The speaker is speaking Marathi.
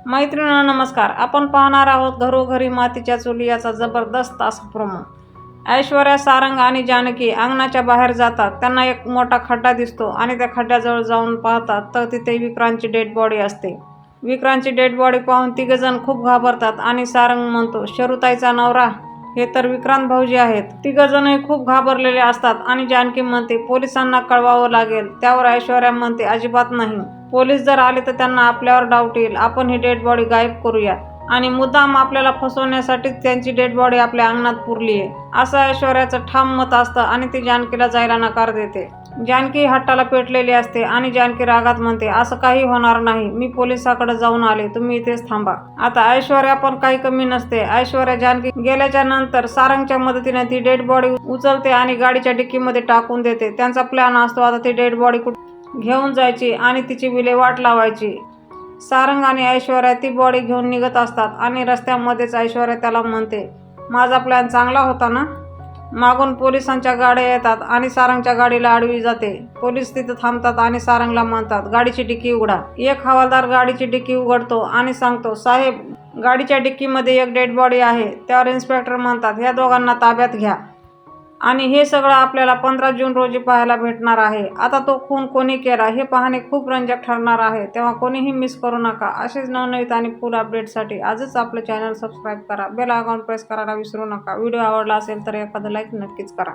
मैत्रिणींनो नमस्कार. आपण पाहणार आहोत घरोघरी मातीच्या चुली याचा जबरदस्त असा प्रोमो. ऐश्वर्या, सारंग आणि जानकी अंगणाच्या बाहेर जातात. त्यांना एक मोठा खड्डा दिसतो आणि त्या खड्ड्याजवळ जाऊन पाहतात तर तिथे विक्रांतची डेड बॉडी असते. विक्रांतची डेड बॉडी पाहून तिघजण खूप घाबरतात आणि सारंग म्हणतो, शरूताईचा नवरा, हे तर विक्रांत भाऊजी आहेत. तिघजणही खूप घाबरलेले असतात आणि जानकी म्हणते, पोलिसांना कळवावं लागेल. त्यावर ऐश्वर्या म्हणते, अजिबात नाही. पोलीस जर आले तर त्यांना आपल्यावर डाऊट येईल. आपण ही डेड बॉडी गायब करूया आणि मुद्दाम आपल्याला फसवण्यासाठीच त्यांची डेड बॉडी आपल्या अंगणात पुरली आहे, असं ऐश्वर्याचं ठाम मत असतं आणि ती जानकीला जायला नकार देते. जानकी हट्टाला पेटलेली असते आणि जानकी रागात म्हणते, असं काही होणार नाही. मी पोलिसाकडे जाऊन आले, तुम्ही इथेच थांबा. आता ऐश्वर्या पण काही कमी नसते. ऐश्वर्या जानकी गेल्याच्या नंतर सारंगच्या मदतीने ती डेड बॉडी उचलते आणि गाडीच्या डिक्कीमध्ये टाकून देते. त्यांचा प्लॅन असतो आता ती डेड बॉडी घेऊन जायची आणि तिची विल्हेवाट लावायची. सारंग आणि ऐश्वर्या ती बॉडी घेऊन निघत असतात आणि रस्त्यामध्येच ऐश्वर्या त्याला म्हणते, माझा प्लॅन चांगला होता ना. मागून पोलिसांच्या गाड्या येतात आणि सारंगच्या गाडीला आडवी जाते. पोलीस तिथे थांबतात आणि सारंगला म्हणतात, गाडीची डिक्की उघडा. एक हवालदार गाडीची डिक्की उघडतो आणि सांगतो, साहेब, गाडीच्या डिक्कीमध्ये एक डेड बॉडी आहे. त्यावर इन्स्पेक्टर म्हणतात, ह्या दोघांना ताब्यात घ्या आणि हे सगळं आपल्याला 15 जून रोजी पाहायला भेटणार आहे. आता तो खून कोणी केला हे पाहणे खूप रंजक ठरणार आहे, तेव्हा कोणीही मिस करू नका. असेच नवनवीन आणि फुल अपडेटसाठी आजच आपलं चॅनल सबस्क्राईब करा, बेल आयकॉन प्रेस करायला विसरू नका. व्हिडिओ आवडला असेल तर एखादं लाईक नक्कीच करा.